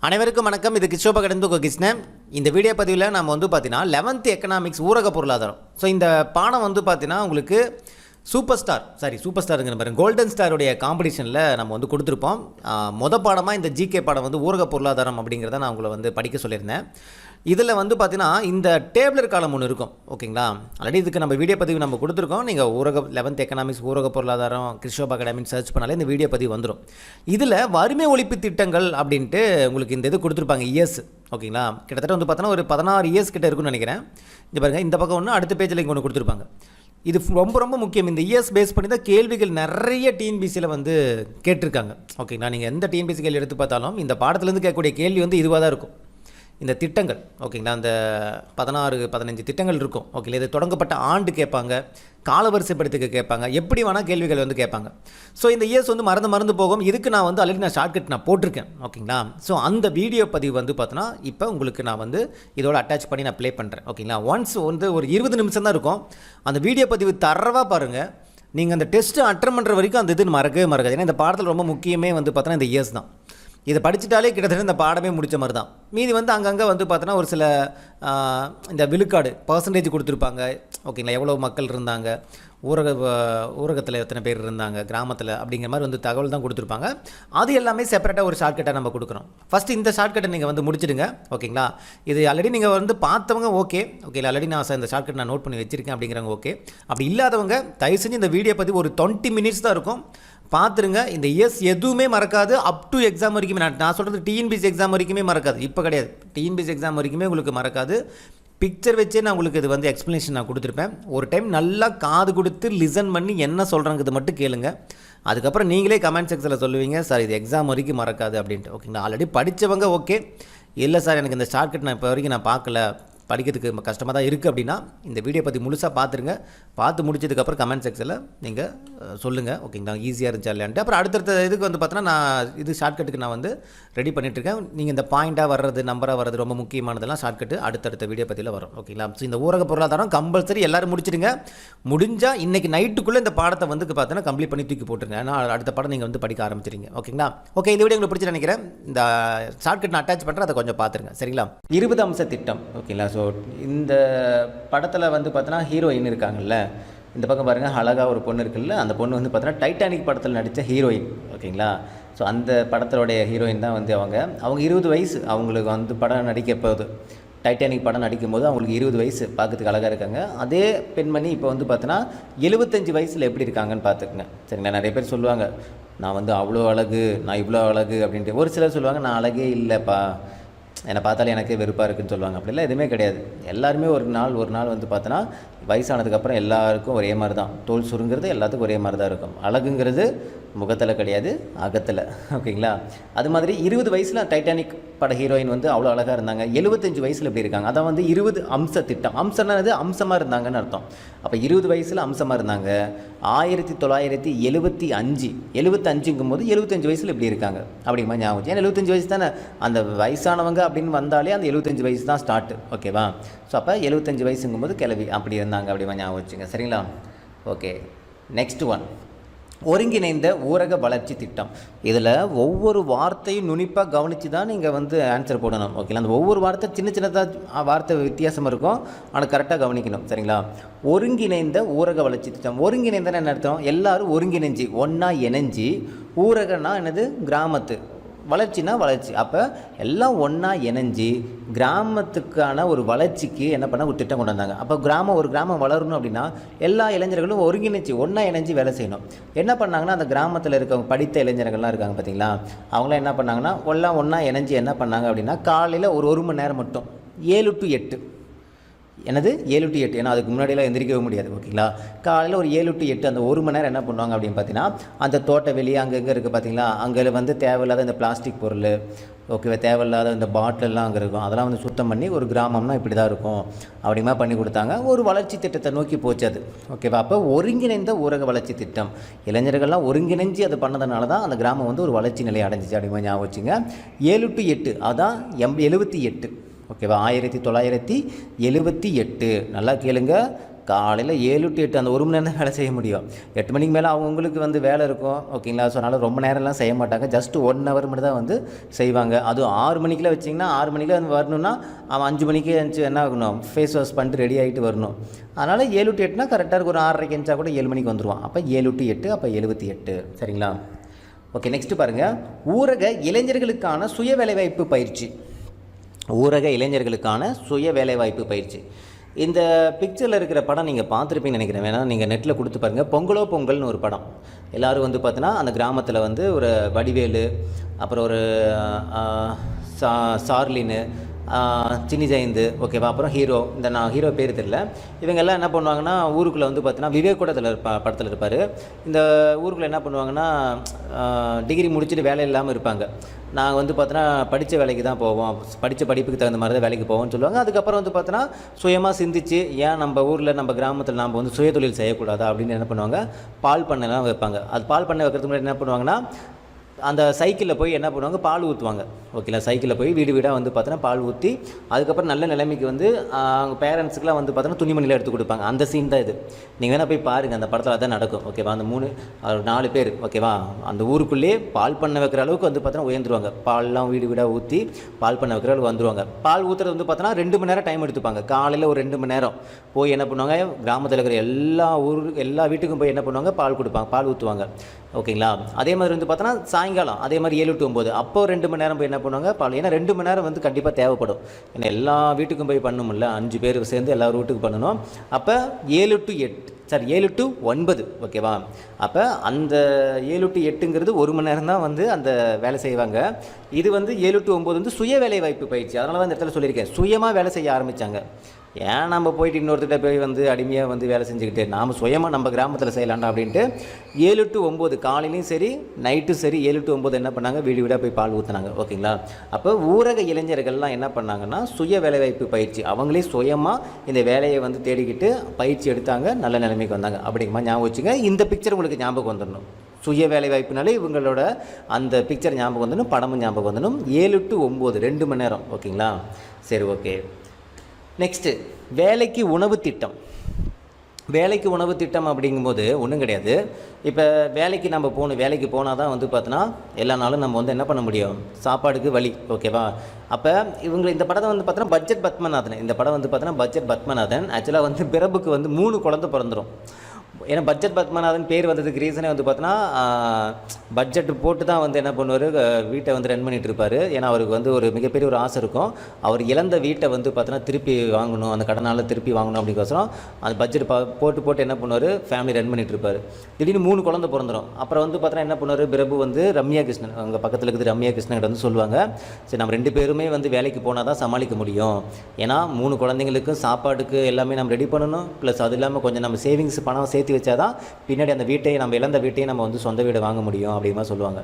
அனைவருக்கும் வணக்கம். இது கிஷோபா கடந்து கிருஷ்ணன். இந்த வீடியோ பதிவில் நம்ம பார்த்தீங்கன்னா 11th எக்கனாமிக்ஸ் ஊரக பொருளாதாரம். ஸோ இந்த பாடம் பார்த்தீங்கன்னா உங்களுக்கு சூப்பர் ஸ்டாருங்கிற மாதிரி கோல்டன் ஸ்டாருடைய காம்படிஷனில் நம்ம கொடுத்துருப்போம். பாடமாக இந்த ஜிகே பாடம் ஊரக பொருளாதாரம் அப்படிங்கிறத நான் உங்களை படிக்க சொல்லியிருந்தேன். இதில் பார்த்தீங்கன்னா இந்த டேபிளர் காலம் ஒன்று இருக்கும். ஓகேங்களா, ஆல்ரெடி இதுக்கு நம்ம வீடியோ பதிவு நம்ம கொடுத்துருக்கோம். நீங்கள் 11th எக்கனாமிக்ஸ் ஊரக பொருளாதாரம் கிறிஸ்டோபா அகாடமின்னு சர்ச் பண்ணாலே இந்த வீடியோ பதிவு வந்துடும். இதில் வறுமை ஒழிப்பு திட்டங்கள் அப்படின்ட்டு உங்களுக்கு இந்த இது கொடுத்துருப்பாங்க இயர்ஸ். ஓகேங்களா, கிட்டத்தட்ட பார்த்தோன்னா ஒரு 16 இயர்ஸ் கிட்ட இருக்குன்னு நினைக்கிறேன். இந்த பாருங்கள், இந்த பக்கம் ஒன்று, அடுத்த பேஜில் இங்கே ஒன்று கொடுத்துருப்பாங்க. இது ரொம்ப ரொம்ப முக்கியம். இந்த இயர்ஸ் பேஸ் பண்ணி தான் கேள்விகள் நிறைய டிஎன்பிசியில் கேட்டிருக்காங்க. ஓகேங்களா, நீங்கள் எந்த டிஎன்பிசி கேள்வி எடுத்து பார்த்தாலும் இந்த பாடத்துலேருந்து கேட்கக்கூடிய கேள்வி இதுவாக தான் இருக்கும். இந்த திட்டங்கள் ஓகேங்களா, அந்த 16-15 திட்டங்கள் இருக்கும். ஓகேங்களா, இது தொடங்கப்பட்ட ஆண்டு கேட்பாங்க, காலவரிசைப்படுத்திக்க கேட்பாங்க, எப்படி வேணால் கேள்விகள் கேட்பாங்க. ஸோ இந்த இயர்ஸ் மறந்து போகும். இதுக்கு நான் ஆல்ரெடி நான் ஷார்ட்கட் நான் போட்டிருக்கேன். ஓகேங்களா, ஸோ அந்த வீடியோ பதிவு பார்த்தோன்னா இப்போ உங்களுக்கு நான் இதோட அட்டாச் பண்ணி நான் ப்ளே பண்ணுறேன். ஓகேங்களா, ஒன்ஸ் ஒரு 20 நிமிஷம் தான் இருக்கும். அந்த வீடியோ பதிவு தரவாக பாருங்கள். நீங்கள் அந்த டெஸ்ட்டு அட்டன் பண்ணுற வரைக்கும் அந்த இது மறக்கவே மறக்காது. ஏன்னா இந்த பாடத்தில் ரொம்ப முக்கியமே பார்த்தோன்னா இந்த இயர்ஸ் தான். இதை படிச்சுட்டாலே கிட்டத்தட்ட இந்த பாடமே முடித்த மாதிரி தான். மீதி அங்கங்கே பார்த்தோன்னா ஒரு சில இந்த விழுக்காடு பர்சன்டேஜ் கொடுத்துருப்பாங்க. ஓகேங்களா, எவ்வளோ மக்கள் இருந்தாங்க, ஊரகத்தில் எத்தனை பேர் இருந்தாங்க, கிராமத்தில் அப்படிங்கிற மாதிரி தகவல் தான் கொடுத்துருப்பாங்க. அது எல்லாமே செப்பரேட்டாக ஒரு ஷார்ட்கட்டாக நம்ம கொடுக்குறோம். ஃபஸ்ட்டு இந்த ஷார்ட்கட்டை நீங்கள் முடிச்சிடுங்க. ஓகேங்களா, இது ஆல்ரெடி நீங்கள் பார்த்தவங்க ஓகே ஆல்ரெடி நான் இந்த ஷார்ட்கட் நான் நோட் பண்ணி வச்சுருக்கேன் அப்படிங்கிறவங்க ஓகே. அப்படி இல்லாதவங்க தயவு செஞ்சு இந்த வீடியோ பற்றி ஒரு 20 மினிட்ஸ் தான் இருக்கும், பார்த்துருங்க. இந்த இயர்ஸ் எதுவுமே மறக்காது. அப் டு எக்ஸாம் வரைக்குமே நான் சொல்கிறது டிஎன்பிசி எக்ஸாம் வரைக்குமே மறக்காது. இப்போ கிடையாது, டிஎன்பிசி எக்ஸாம் வரைக்குமே உங்களுக்கு மறக்காது. பிக்சர் வச்சே நான் உங்களுக்கு இது எக்ஸ்ப்ளனேஷன் நான் கொடுத்துருப்பேன். ஒரு டைம் நல்லா காது கொடுத்து லிசன் பண்ணி என்ன சொல்கிறாங்கிறது மட்டும் கேளுங்க. அதுக்கப்புறம் நீங்களே கமெண்ட் செக்ஷனில் சொல்லுவீங்க, சார் இது எக்ஸாம் வரைக்கும் மறக்காது அப்படின்ட்டு. ஓகேங்களா, ஆல்ரெடி படித்தவங்க ஓகே, இல்லை சார் எனக்கு இந்த ஷார்ட்கட் நான் இப்போ வரைக்கும் நான் பார்க்கல, படிக்கிறதுக்கு கஷ்டமாக தான் இருக்குது அப்படின்னா இந்த வீடியோ பற்றி முழுசாக பார்த்துருங்க. பார்த்து முடிச்சதுக்கப்புறம் கமெண்ட் செக்ஷனில் நீங்கள் சொல்லுங்கள். ஓகேங்களா, ஈஸியாக இருந்துச்சா இல்லையான்ட்டு. அப்புறம் அடுத்தடுத்த இதுக்கு பார்த்தோன்னா நான் இது ஷார்ட்கட்டுக்கு நான் ரெடி பண்ணிகிட்ருக்கேன். நீங்கள் இந்த பாயிண்ட்டாக வர்றது, நம்பராக வர்றது ரொம்ப முக்கியமானதெல்லாம் ஷார்ட்கட்டு அடுத்தடுத்த வீடியோ பற்றியில் வரும். ஓகேங்களா, ஸோ இந்த ஊரக பொருளாதாரம் கம்பல்சரி எல்லோரும் முடிச்சிடுங்க. முடிஞ்சால் இன்றைக்கி நைட்டுக்குள்ளே இந்த பாடத்தை பார்த்தோன்னா கம்ப்ளீட் பண்ணி தூக்கி போட்டுருங்க. ஏன்னா அடுத்த பாடம் நீங்கள் படிக்க ஆரம்பிச்சிருங்க. ஓகேங்களா, ஓகே, இந்த வீடியோ உங்களுக்கு பிடிச்சி நினைக்கிறேன். இந்த ஷார்ட்கட் நான் அட்டாச் பண்ணுறேன், அதை கொஞ்சம் பார்த்துருங்க. சரிங்களா, 20 அம்ச திட்டம். ஓகேங்களா, ஸோ இந்த படத்தில் பார்த்தோன்னா ஹீரோயின் இருக்காங்கல்ல, இந்த பக்கம் பாருங்கள், அழகாக ஒரு பொண்ணு இருக்குல்ல, அந்த பொண்ணு பார்த்தோன்னா டைட்டானிக் படத்தில் நடித்த ஹீரோயின். ஓகேங்களா, ஸோ அந்த படத்தோடைய ஹீரோயின் தான் அவங்க 20 வயசு. அவங்களுக்கு படம் நடிக்க போகுது, டைட்டானிக் படம் நடிக்கும்போது அவங்களுக்கு 20 வயசு, பார்க்கறதுக்கு அழகாக இருக்காங்க. அதே பெண்மணி இப்போ பார்த்தோன்னா 75 வயசில் எப்படி இருக்காங்கன்னு பார்த்துக்குங்க. சரிங்களா, நிறைய பேர் சொல்லுவாங்க நான் அவ்வளோ அழகு, நான் இவ்வளோ அழகு அப்படின்ட்டு. ஒரு சிலர் சொல்லுவாங்க நான் அழகே இல்லைப்பா, என்னை பார்த்தாலே எனக்கே வெறுப்பாக இருக்குதுன்னு சொல்லுவாங்க. அப்படிலாம் எதுவுமே கிடையாது. எல்லாருமே ஒரு நாள் பார்த்தோன்னா வயசானதுக்கப்புறம் எல்லாருக்கும் ஒரே மாதிரி தான். தோல் சுருங்கிறது எல்லாத்துக்கும் ஒரே மாதிரி தான் இருக்கும். அழகுங்கிறது முகத்தில் கிடையாது, அகத்தில். ஓகேங்களா, அது மாதிரி 20 வயசில் டைட்டானிக் பட ஹீரோயின் அவ்வளோ அழகாக இருந்தாங்க. 75 வயசில் எப்படி இருக்காங்க, அதான் 20 அம்ச திட்டம். அம்சம்னா அம்சமாக இருந்தாங்கன்னு அர்த்தம். அப்போ 20 வயசில் அம்சமாக இருந்தாங்க. 1975 போது 75 வயசில் எப்படி இருக்காங்க அப்படிங்கிற மாதிரி ஞாபகம். ஏன்னா 75 வயசு தானே அந்த வயசானவங்க அப்படின்னு வந்தாலே அந்த 75 வயசு தான் ஸ்டார்ட்டு. ஓகேவா, ஸோ அப்போ 75 வயசுங்கும்போது கிளவி அப்படி இருந்தாங்க அப்படிமா ஞாபகம் வச்சுங்க. சரிங்களா, ஓகே. நெக்ஸ்ட் ஒன், ஒருங்கிணைந்த ஊரக வளர்ச்சி திட்டம். இதில் ஒவ்வொரு வார்த்தையும் நுனிப்பாக கவனித்து தான் நீங்கள் ஆன்சர் போடணும். ஓகேங்களா, அந்த ஒவ்வொரு வார்த்தை சின்னதாக வார்த்தை வித்தியாசம் இருக்கும், ஆனால் கரெக்டாக கவனிக்கணும். சரிங்களா, ஒருங்கிணைந்த ஊரக வளர்ச்சி திட்டம். ஒருங்கிணைந்தன என்ன அர்த்தம், எல்லோரும் ஒருங்கிணைஞ்சி ஒன்றா இணைஞ்சி, ஊரகன்னா என்னது, கிராமத்து, வளர்ச்சினா வளர்ச்சி. அப்போ எல்லாம் ஒன்றா இணைஞ்சி கிராமத்துக்கான ஒரு வளர்ச்சிக்கு என்ன பண்ண ஒரு திட்டம் கொண்டு வந்தாங்க. அப்போ ஒரு கிராமம் வளரணும் அப்படின்னா எல்லா இளைஞர்களும் ஒருங்கிணைச்சி ஒன்றா இணைஞ்சி வேலை செய்யணும். என்ன பண்ணாங்கன்னா அந்த கிராமத்தில் இருக்கவங்க படித்த இளைஞர்கள்லாம் இருக்காங்க பார்த்தீங்களா, அவங்களாம் என்ன பண்ணாங்கன்னா ஒன்றா இணைஞ்சி என்ன பண்ணாங்க அப்படின்னா காலையில் ஒரு மணி நேரம் மட்டும் 7 to 8, என்னது 7 to 8, ஏன்னா அதுக்கு முன்னாடியெல்லாம் எந்திரிக்கவே முடியாது. ஓகேங்களா, காலையில் ஒரு 7 to 8 அந்த 1 மணி நேரம் என்ன பண்ணுவாங்க அப்படின்னு பார்த்தீங்கன்னா அந்த தோட்ட வெளியே அங்கங்கே இருக்குது பார்த்தீங்களா, அங்கே தேவையில்லாத இந்த பிளாஸ்டிக் பொருள், ஓகேவா, தேவையில்லாத இந்த பாட்டிலெல்லாம் அங்கே இருக்கும், அதெல்லாம் சுத்தம் பண்ணி ஒரு கிராமம்னா இப்படி தான் இருக்கும் அப்படிமா பண்ணி கொடுத்தாங்க. ஒரு வளர்ச்சி திட்டத்தை நோக்கி போச்சு அது. ஓகேவா, அப்போ ஒருங்கிணைந்த ஊரக வளர்ச்சி திட்டம். இளைஞர்கள்லாம் ஒருங்கிணைஞ்சி அது பண்ணதுனால தான் அந்த கிராமம் ஒரு வளர்ச்சி நிலையை அடைஞ்சிச்சு அப்படிமா ஞாபகம் வச்சுங்க. 7 to 8 அதான் 78. ஓகேவா, 1978. நல்லா கேளுங்க, காலையில் 7 to 8 அந்த 1 மணி நேரம் தான் வேலை செய்ய முடியும். 8 மணிக்கு மேலே அவங்களுக்கு வந்து வேலை இருக்கும் ஓகேங்களா. ஸோ அதனால் ரொம்ப நேரம்லாம் செய்ய மாட்டாங்க. ஜஸ்ட் 1 hour மட்டும் தான் வந்து செய்வாங்க. அதுவும் 6 மணிக்கெலாம் வச்சிங்கன்னா 6 மணிக்கு வந்து வரணும்னா அவன் 5 மணிக்கு எழுந்துச்சு என்ன ஆகணும், ஃபேஸ் வாஷ் பண்ணிட்டு ரெடி ஆகிட்டு வரணும். அதனால் 7 to 8னா கரெக்டாக இருக்கும். ஒரு 6:30 எழுந்தா கூட 7 மணிக்கு வந்துடுவான். அப்போ 7 to 8 அப்போ 78 சரிங்களா. ஓகே, நெக்ஸ்ட்டு பாருங்கள், ஊரக இளைஞர்களுக்கான சுய வேலைவாய்ப்பு பயிற்சி. ஊரக இளைஞர்களுக்கான சுய வேலைவாய்ப்பு பயிற்சி. இந்த பிக்சரில் இருக்கிற படம் நீங்கள் பார்த்துருப்பீங்கன்னு நினைக்கிறேன். வேணால் நீங்கள் நெட்டில் கொடுத்து பாருங்கள். பொங்கலோ பொங்கல்னு ஒரு படம். எல்லோரும் வந்து பார்த்தீங்கன்னா அந்த கிராமத்தில் வந்து ஒரு வடிவேலு, அப்புறம் ஒரு சார்லின்னு, சின்னி ஜெயந்து ஓகேவா, அப்புறம் ஹீரோ, நான் ஹீரோ பேர் தெரியல. இவங்க எல்லாம் என்ன பண்ணுவாங்கன்னா ஊருக்குள்ளே வந்து பார்த்தீங்கன்னா விவேக் கூட அதில் படத்தில் இருப்பார். இந்த ஊருக்குள்ளே என்ன பண்ணுவாங்கன்னா டிகிரி முடிச்சுட்டு வேலை இல்லாமல் இருப்பாங்க. நாங்கள் வந்து பார்த்தோன்னா படித்த வேலைக்கு தான் போவோம், படித்த படிப்புக்கு தகுந்த மாதிரி தான் வேலைக்கு போவோம்னு சொல்லுவாங்க. அதுக்கப்புறம் வந்து பார்த்தோன்னா சுயமாக சிந்திச்சு ஏன் நம்ம ஊரில் நம்ம கிராமத்தில் நம்ம வந்து சுயதொழில் செய்யக்கூடாதா அப்படின்னு என்ன பண்ணுவாங்க, பால் பண்ணைலாம் வைப்பாங்க. அது பால் பண்ணை வைக்கிறதுக்கு முன்னாடி என்ன பண்ணுவாங்கன்னா அந்த சைக்கிளில் போய் என்ன பண்ணுவாங்க, பால் ஊற்றுவாங்க ஓகேங்களா. சைக்கிளில் போய் வீடு வீடாக வந்து பார்த்தோன்னா பால் ஊற்றி அதுக்கப்புறம் நல்ல நிலைமைக்கு வந்து அவங்க பேரண்ட்ஸுக்குலாம் வந்து பார்த்தோன்னா துணிமணியில் எடுத்து கொடுப்பாங்க. அந்த சீன் தான் இது. நீங்கள் வேணால் போய் பாருங்கள், அந்த படத்தில் அதான் நடக்கும் ஓகேவா. அந்த 4 பேர் ஓகேவா அந்த ஊருக்குள்ளேயே பால் பண்ண வைக்கிற அளவுக்கு வந்து பார்த்தோன்னா உயர்ந்துருவாங்க. பால்லாம் வீடு வீடாக ஊற்றி பால் பண்ண வைக்கிற அளவுக்கு வந்துருவாங்க. பால் ஊற்றுறது வந்து பார்த்தோன்னா 2 மணி நேரம் டைம் எடுத்துப்பாங்க. காலையில் ஒரு 2 மணி நேரம் போய் என்ன பண்ணுவாங்க, கிராமத்தில் இருக்கிற எல்லா வீட்டுக்கும் போய் என்ன பண்ணுவாங்க, பால் கொடுப்பாங்க, பால் ஊற்றுவாங்க ஓகேங்களா. அதே மாதிரி வந்து பார்த்தோன்னா சாயங்காலம் அதே மாதிரி 7 to 9 அப்போ 2 மணி நேரம் போய் என்ன பண்ணுவாங்க, பால். ஏன்னா 2 மணி நேரம் வந்து கண்டிப்பாக தேவைப்படும். ஏன்னா எல்லா வீட்டுக்கும் போய் பண்ணணும்ல, 5 பேர் சேர்ந்து எல்லா வீட்டுக்கும் பண்ணணும். அப்போ 7 to 9 ஓகேவா. அப்போ அந்த 7 to 8ங்கிறது 1 மணி நேரம் தான் வந்து அந்த வேலை செய்வாங்க. இது வந்து 7 to 9 வந்து சுய வேலை வாய்ப்பு பயிற்சி. அதனால தான் இந்த இடத்துல சொல்லியிருக்கேன், சுயமாக வேலை செய்ய ஆரம்பித்தாங்க. ஏன் நம்ம போயிட்டு இன்னொருத்திட்ட போய் வந்து அடிமையாக வந்து வேலை செஞ்சுக்கிட்டு நாம் சுயமாக நம்ம கிராமத்தில் செய்யலாண்டா அப்படின்ட்டு 7 to 9 காலையிலையும் சரி நைட்டும் சரி 7 to 9 என்ன பண்ணாங்க, வீடு வீடாக போய் பால் ஊற்றுனாங்க ஓகேங்களா. அப்போ ஊரக இளைஞர்கள்லாம் என்ன பண்ணாங்கன்னா சுய வேலைவாய்ப்பு பயிற்சி, அவங்களே சுயமாக இந்த வேலையை வந்து தேடிக்கிட்டு பயிற்சி எடுத்தாங்க, நல்ல நிலைமைக்கு வந்தாங்க. அப்படிங்கம்மா ஞாபகம் வச்சுங்க. இந்த பிக்சர் உங்களுக்கு ஞாபகம் வந்துடணும். சுய வேலைவாய்ப்புனாலே இவங்களோட அந்த பிக்சர் ஞாபகம் வந்துடணும், படமும் ஞாபகம் வந்துடணும். 7 to 9 2 மணி நேரம் ஓகேங்களா. சரி ஓகே. நெக்ஸ்ட்டு வேலைக்கு உணவு திட்டம். வேலைக்கு உணவு திட்டம் அப்படிங்கும்போது ஒன்றும் கிடையாது. இப்போ வேலைக்கு நம்ம போகணும், வேலைக்கு போனால் தான் வந்து பார்த்தோன்னா எல்லா நாளும் நம்ம வந்து என்ன பண்ண முடியும், சாப்பாடுக்கு வழி ஓகேவா. அப்போ இவங்க இந்த படத்தை வந்து பார்த்தோன்னா பட்ஜெட் பத்மநாதன். இந்த படம் வந்து பார்த்தோன்னா பட்ஜெட் பத்மநாதன். ஆக்சுவலாக வந்து பிரபுக்கு வந்து 3 குழந்தை பிறந்துடும். ஏன்னா பட்ஜெட் பத்மநாதன் பேர் வந்ததுக்கு ரீசனே வந்து பார்த்தோன்னா பட்ஜெட் போட்டு தான் வந்து என்ன பண்ணுவார், வீட்டை வந்து ரன் பண்ணிகிட்டு இருப்பார். ஏன்னா அவருக்கு வந்து ஒரு மிகப்பெரிய ஒரு ஆசை இருக்கும். அவர் இழந்த வீட்டை வந்து பார்த்தோன்னா திருப்பி வாங்கணும், அந்த கடனால் திருப்பி வாங்கணும் அப்படிங்கோசரம் அந்த பட்ஜெட் போட்டு என்ன பண்ணுவார், ஃபேமிலி ரன் பண்ணிகிட்டு இருப்பார். திடீர்னு 3 குழந்தை பிறந்துடும். அப்புறம் வந்து பார்த்தோன்னா என்ன பண்ணுவார், பிரபு வந்து ரம்யா கிருஷ்ணன், அங்கே பக்கத்தில் இருக்குது ரம்யா கிருஷ்ணன் வந்து சொல்லுவாங்க, சரி நம்ம 2 பேருமே வந்து வேலைக்கு போனால் தான் சமாளிக்க முடியும். ஏன்னா 3 குழந்தைங்களுக்கும் சாப்பாடுக்கு எல்லாமே நம்ம ரெடி பண்ணணும். ப்ளஸ் அது இல்லாமல் கொஞ்சம் நம்ம சேவிங்ஸ் பணம் சேர்த்து வச்சாதான் பின்னாடி அந்த வீட்டை நம்ம இழந்த வீட்டையும் நம்ம வந்து சொந்த வீடு வாங்க முடியும் அப்படிமா சொல்லுவாங்க.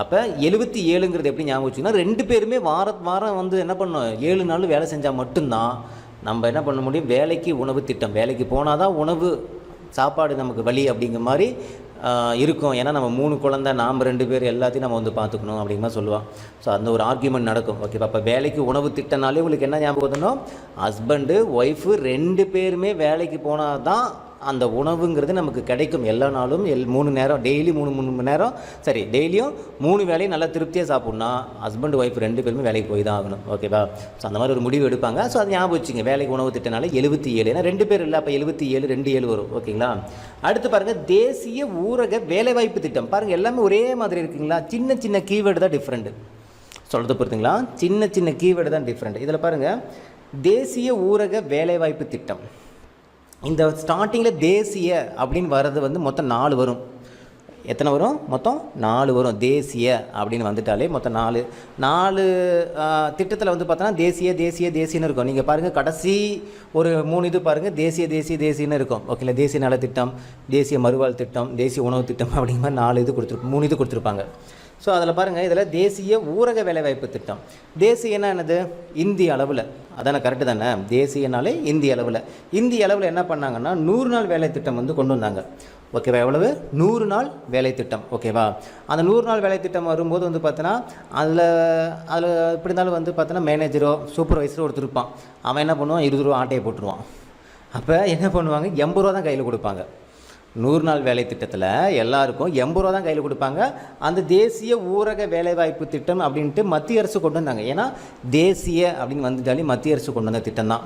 அப்போ 77ங்கிறது எப்படி ஞாபகம் வச்சுன்னா 2 பேருமே வாரம் வந்து என்ன பண்ணணும், 7 நாள் வேலை செஞ்சால் மட்டும்தான் நம்ம என்ன பண்ண முடியும், வேலைக்கு உணவு திட்டம். வேலைக்கு போனால் தான் உணவு சாப்பாடு நமக்கு வழி அப்படிங்கிற மாதிரி இருக்கும். ஏன்னா நம்ம 3 குழந்தை, நாம் 2 பேர் எல்லாத்தையும் நம்ம வந்து பார்த்துக்கணும் அப்படிங்கிற மாதிரி சொல்லுவாள். ஸோ அந்த ஒரு ஆர்கியூமெண்ட் நடக்கும் ஓகேப்பா. அப்போ வேலைக்கு உணவு திட்டம்னாலே உங்களுக்கு என்ன ஞாபகம் வரணும், ஹஸ்பண்டு ஒய்ஃபு 2 பேருமே வேலைக்கு போனால் தான் அந்த உணவுங்கிறது நமக்கு கிடைக்கும். எல்லா நாளும் 3 நேரம் டெய்லி 3 மணி நேரம் சரி டெய்லியும் 3 வேலையும் நல்லா திருப்தியாக சாப்பிட்னா ஹஸ்பண்ட் ஒய்ஃப் 2 பேருமே வேலைக்கு போய் தான் ஆகணும் ஓகேவா. ஸோ அந்த மாதிரி ஒரு முடிவு எடுப்பாங்க. ஸோ அது ஞாபகம் வச்சுங்க, வேலைக்கு உணவு திட்டனால 77. ஏன்னா 2 பேர் இல்லை, அப்போ 77 2 7 வரும் ஓகேங்களா. அடுத்து பாருங்கள், தேசிய ஊரக வேலைவாய்ப்பு திட்டம். பாருங்கள் எல்லாமே ஒரே மாதிரி இருக்குங்களா, சின்ன சின்ன கீவேர்டு தான் டிஃப்ரெண்ட்டு சொல்கிறது பொறுத்துங்களா, சின்ன கீவேர்டு தான் டிஃப்ரெண்ட். இதில் பாருங்கள், தேசிய ஊரக வேலைவாய்ப்பு திட்டம். இந்த ஸ்டார்டிங்கில் தேசிய அப்படின்னு வர்றது வந்து மொத்தம் 4 வரும். எத்தனை வரும், மொத்தம் 4 வரும். தேசிய அப்படின்னு வந்துட்டாலே மொத்தம் 4 திட்டத்தில் வந்து பார்த்தோன்னா தேசியன்னு இருக்கும். நீங்கள் பாருங்கள் கடைசி ஒரு 3 இது பாருங்கள், தேசியன்னு இருக்கும் ஓகேங்களா. தேசிய நலத்திட்டம், தேசிய மறுவாழ் திட்டம், தேசிய உணவு திட்டம் அப்படிங்கிற மாதிரி 4 இது 3 இது கொடுத்துருப்பாங்க. ஸோ அதில் பாருங்கள், இதில் தேசிய ஊரக வேலைவாய்ப்பு திட்டம். தேசியன்னா என்னது, இந்திய அளவில், அதானே கரெக்டு தானே. தேசியனாலே இந்திய அளவில் என்ன பண்ணாங்கன்னா 100 நாள் வேலை திட்டம் வந்து கொண்டு வந்தாங்க ஓகேவா. எவ்வளவு, 100 நாள் வேலை திட்டம் ஓகேவா. அந்த 100 நாள் வேலை திட்டம் வரும்போது வந்து பார்த்தோன்னா அதில் எப்படி இருந்தாலும் வந்து பார்த்தோன்னா மேனேஜரோ சூப்பர்வைசரோ ஒருத்தர் இருப்பான். அவன் என்ன பண்ணுவான், 20 ரூபா ஆட்டையை போட்டுருவான். அப்போ என்ன பண்ணுவாங்க, 80 ரூபா தான் கையில் கொடுப்பாங்க. 100 நாள் வேலை திட்டத்தில் எல்லாருக்கும் 80 ரூபா தான் கையில் கொடுப்பாங்க. அந்த தேசிய ஊரக வேலைவாய்ப்பு திட்டம் அப்படின்ட்டு மத்திய அரசு கொண்டு வந்தாங்க. ஏன்னா தேசிய அப்படின்னு வந்துட்டாலே மத்திய அரசு கொண்டு வந்த திட்டம் தான்.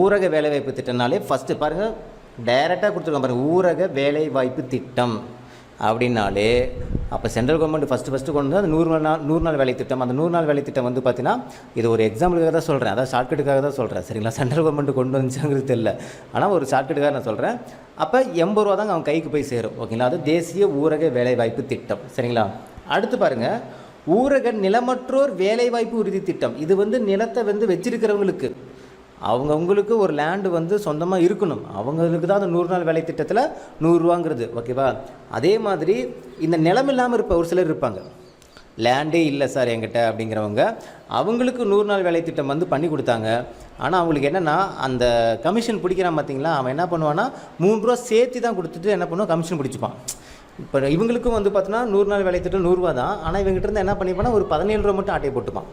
ஊரக வேலைவாய்ப்பு திட்டம்னாலே ஃபஸ்ட்டு பாருங்கள், டைரெக்டாக கொடுத்துருக்காங்க பாருங்கள், ஊரக வேலைவாய்ப்பு திட்டம் அப்படின்னாலே அப்போ சென்ட்ரல் கவர்மெண்ட் ஃபஸ்ட்டு கொண்டு வந்து அந்த 100 நாள் வேலை திட்டம். அந்த 100 நாள் வேலை திட்டம் வந்து பார்த்தீங்கன்னா, இது ஒரு எக்ஸாம்பிளுக்காக தான் சொல்கிறேன், அதாவது ஷார்ட்கட்டுக்காக தான் சொல்கிறேன், சரிங்களா? சென்ட்ரல் கவர்மெண்ட் கொண்டு வந்துச்சாங்கிறது தெரியல, ஆனால் ஒரு ஷார்ட்கட்டுக்காக நான் சொல்கிறேன். அப்போ 80 ரூபா தாங்க அவன் கைக்கு போய் சேரும், ஓகேங்களா? அது தேசிய ஊரக வேலைவாய்ப்பு திட்டம், சரிங்களா? அடுத்து பாருங்கள், ஊரக நிலமற்றோர் வேலைவாய்ப்பு உறுதி திட்டம். இது வந்து நிலத்தை வந்து வச்சிருக்கிறவங்களுக்கு, அவங்கவுங்களுக்கு ஒரு லேண்டு வந்து சொந்தமாக இருக்கணும், அவங்களுக்கு தான் அந்த 100 நாள் வேலை திட்டத்தில் 100 ரூபாங்கிறது, ஓகேவா? அதே மாதிரி இந்த நிலம் இல்லாமல் ஒரு சிலர் இருப்பாங்க, லேண்டே இல்லை சார் என்கிட்ட அப்படிங்கிறவங்க, அவங்களுக்கு 100 நாள் வேலை திட்டம் வந்து பண்ணி கொடுத்தாங்க. ஆனால் அவங்களுக்கு என்னென்னா, அந்த கமிஷன் பிடிக்கிறான் பார்த்தீங்களா, அவன் என்ன பண்ணுவான்னா 3 ரூபா சேர்த்து தான் கொடுத்துட்டு என்ன பண்ணுவான், கமிஷன் பிடிச்சிப்பான். இப்போ இவங்களுக்கும் வந்து பார்த்தோன்னா 100 நாள் வேலை திட்டம் 100 ரூபா தான், ஆனால் இவங்ககிட்ட இருந்து என்ன பண்ணிப்பானா ஒரு 17 ரூபா மட்டும் ஆட்டையை போட்டுப்பான்,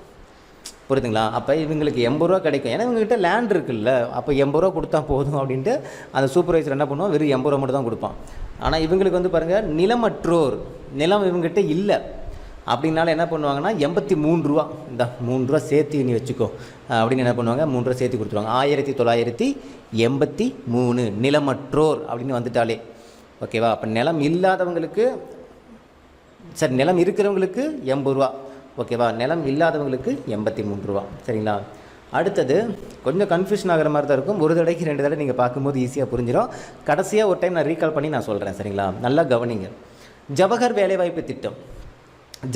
புரியுதுங்களா? அப்போ இவங்களுக்கு 80 ரூபா கிடைக்கும், ஏன்னா இவங்ககிட்ட லேண்ட் இருக்குல்ல, அப்போ 80 ரூபா கொடுத்தா போதும் அப்படின்ட்டு அந்த சூப்பர்வைசர் என்ன பண்ணுவான், வெறும் 80 ரூபா மட்டும் தான் கொடுப்பான். ஆனால் இவங்களுக்கு வந்து பாருங்கள், நிலமற்றோர், நிலம் இவங்ககிட்ட இல்லை அப்படின்னால என்ன பண்ணுவாங்கன்னா 83 ரூபா, இந்த 3 ரூபா சேர்த்து நீ வச்சுக்கோ அப்படின்னு என்ன பண்ணுவாங்க, 3 ரூபா சேர்த்து கொடுத்துருவாங்க. 1983 நிலமற்றோர் அப்படின்னு வந்துட்டாலே, ஓகேவா? அப்போ நிலம் இல்லாதவங்களுக்கு, சரி நிலம் இருக்கிறவங்களுக்கு 80 ரூபா, ஓகேவா? நிலம் இல்லாதவங்களுக்கு 83 ரூபா, சரிங்களா? அடுத்தது கொஞ்சம் கன்ஃபியூஷன் ஆகிற மாதிரி தான் இருக்கும், ஒரு தடவைக்கு 2 தடவை நீங்கள் பார்க்கும்போது ஈஸியாக புரிஞ்சிடும். கடைசியாக ஒரு டைம் நான் ரீகால் பண்ணி நான் சொல்கிறேன், சரிங்களா? நல்லா கவனிங்க. ஜவஹர் வேலைவாய்ப்பு திட்டம்,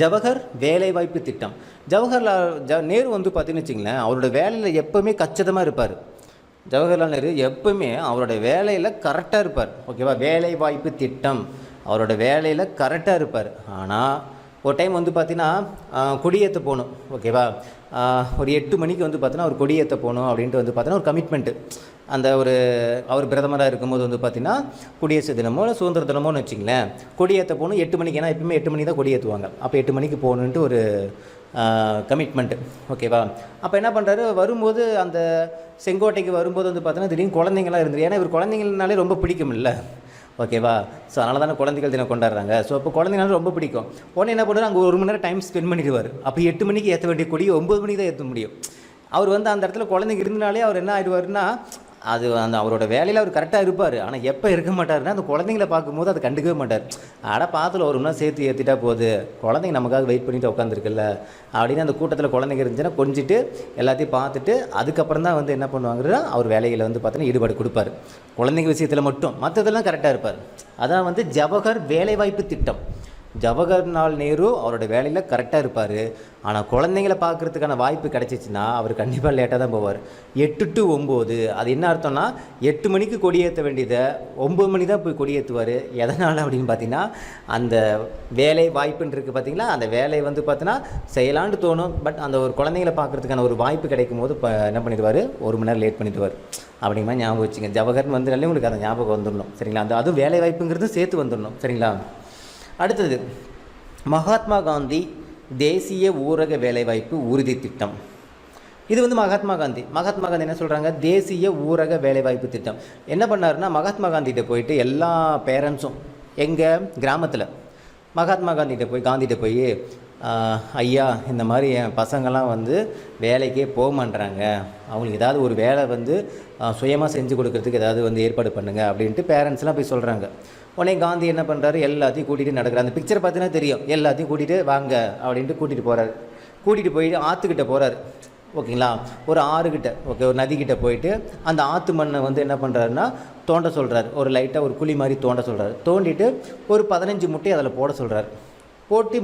ஜவஹர் வேலைவாய்ப்பு திட்டம். ஜவஹர்லால் நேரு வந்து பார்த்தீங்கன்னு வச்சிங்களேன், அவரோட வேலையில் எப்போவுமே கச்சிதமாக இருப்பார். ஜவஹர்லால் நேரு எப்போவுமே அவரோட வேலையில் கரெக்டாக இருப்பார், ஓகேவா? வேலைவாய்ப்பு திட்டம், அவரோட வேலையில் கரெக்டாக இருப்பார். ஆனால் ஒரு டைம் வந்து பார்த்தீங்கன்னா கொடியேற்ற போகணும், ஓகேவா? ஒரு 8 மணிக்கு வந்து பார்த்தீங்கன்னா ஒரு கொடியேற்ற போகணும் அப்படின்ட்டு வந்து பார்த்தீங்கன்னா ஒரு கமிட்மெண்ட்டு. அந்த அவர் பிரதமராக இருக்கும்போது வந்து பார்த்தீங்கன்னா குடியரசு தினமோ இல்லை சுதந்திர தினமோன்னு வச்சிங்களேன், கொடியேற்ற போகணும் 8 மணிக்கு, ஏன்னா எப்பவுமே 8 மணிக்கு தான் கொடியேற்றுவாங்க. அப்போ 8 மணிக்கு போகணுன்ட்டு ஒரு கமிட்மெண்ட்டு, ஓகேவா? அப்போ என்ன பண்ணுறாரு, வரும்போது அந்த செங்கோட்டைக்கு வரும்போது வந்து பார்த்தீங்கன்னா திடீர்னு குழந்தைங்களாம் இருந்துரு, ஏன்னா இவர் குழந்தைங்கனாலே ரொம்ப பிடிக்கும் இல்லை, ஓகேவா? ஸோ அதனால தானே குழந்தைகள் தினம் கொண்டாடுறாங்க. ஸோ அப்போ குழந்தைங்களால ரொம்ப பிடிக்கும். உடனே என்ன பண்ணுவார், அங்கே 1 மணி நேரம் டைம் ஸ்பெண்ட் பண்ணிடுவார். அப்போ 8 மணிக்கு ஏற்ற வேண்டிய கொடி 9 மணிக்கு தான் ஏற்ற முடியும். அவர் வந்து அந்த இடத்துல குழந்தைங்க இருந்தாலே அவர் என்ன ஆகிடுவார்னா, அது அந்த அவரோட வேலையில் அவர் கரெக்டாக இருப்பார். ஆனால் எப்போ இருக்க மாட்டார்னா, அந்த குழந்தைங்களை பார்க்கும்போது அதை கண்டுக்கவே மாட்டார். பார்த்துல ஒரு நாள் சேர்த்து ஏற்றிட்டா போகுது, குழந்தைங்க நமக்காக வெயிட் பண்ணிட்டு உட்காந்துருக்குல்ல அப்படின்னு அந்த கூட்டத்தில் குழந்தைங்க இருந்துச்சுன்னா கொஞ்சிட்டு எல்லாத்தையும் பார்த்துட்டு அதுக்கப்புறம் தான் வந்து என்ன பண்ணுவாங்கன்னா அவர் வேலையில் வந்து பார்த்தீங்கன்னா ஈடுபாடு கொடுப்பார். குழந்தைங்க விஷயத்தில் மட்டும், மற்றதெல்லாம் கரெக்டாக இருப்பார். அதான் வந்து ஜவஹர் வேலைவாய்ப்பு திட்டம். ஜவஹர்லால் நேரு அவரோட வேலையில் கரெக்டாக இருப்பார். ஆனால் குழந்தைங்களை பார்க்குறதுக்கான வாய்ப்பு கிடச்சிச்சின்னா அவர் கண்டிப்பாக லேட்டாக தான் போவார். 8 to 9, அது என்ன அர்த்தம்னா 8 மணிக்கு கொடியேற்ற வேண்டியதை 9 மணி தான் போய் கொடியேற்றுவார். எதனால் அப்படின்னு பார்த்தீங்கன்னா, அந்த வேலை வாய்ப்புன்னு இருக்குது பார்த்தீங்களா, அந்த வேலை வந்து பார்த்தீங்கன்னா செய்யலான்னு தோணும், பட் அந்த ஒரு குழந்தைங்களை பார்க்குறதுக்கான ஒரு வாய்ப்பு கிடைக்கும் போது என்ன பண்ணிடுவார், 1 மணி நேரம் லேட் பண்ணிடுவார். அப்படிங்கிற மாதிரி ஞாபகம் வச்சுங்க. ஜவஹர்னு வந்துனாலே உங்களுக்கு அந்த ஞாபகம் வந்துடணும், சரிங்களா? அதுவும் வேலை வாய்ப்புங்கிறது சேர்த்து வந்துடணும், சரிங்களா? அடுத்தது மகாத்மா காந்தி தேசிய ஊரக வேலைவாய்ப்பு உறுதி திட்டம். இது வந்து மகாத்மா காந்தி என்ன சொல்கிறாங்க, தேசிய ஊரக வேலைவாய்ப்பு திட்டம். என்ன பண்ணாருன்னா, மகாத்மா காந்திகிட்ட போயிட்டு எல்லா பேரண்ட்ஸும் எங்கள் கிராமத்தில் மகாத்மா காந்திகிட்ட போய் ஐயா இந்த மாதிரி என் பசங்கள்லாம் வந்து வேலைக்கே போக மாட்டேறாங்க, அவங்களுக்கு ஏதாவது ஒரு வேலை வந்து சுயமாக செஞ்சு கொடுக்கறதுக்கு ஏதாவது வந்து ஏற்பாடு பண்ணுங்கள் அப்படின்ட்டு பேரண்ட்ஸ்லாம் போய் சொல்கிறாங்க. உடனே காந்தி என்ன பண்ணுறாரு, எல்லாத்தையும் கூட்டிகிட்டு நடக்கிறார். அந்த பிக்சரை பார்த்தீங்கன்னா தெரியும், எல்லாத்தையும் கூட்டிகிட்டு வாங்க அப்படின்ட்டு கூட்டிகிட்டு போகிறாரு. கூட்டிகிட்டு போயிட்டு ஆற்றுக்கிட்ட போகிறாரு, ஓகேங்களா? ஒரு ஆறுகிட்ட, ஓகே, ஒரு நதிக்கிட்ட போயிட்டு அந்த ஆற்று மண்ணை வந்து என்ன பண்ணுறாருன்னா தோண்ட சொல்கிறார். ஒரு லைட்டாக ஒரு குழி மாதிரி தோண்ட சொல்கிறார். தோண்டிட்டு ஒரு 15 முட்டையை அதில் போட சொல்கிறார். போட்டு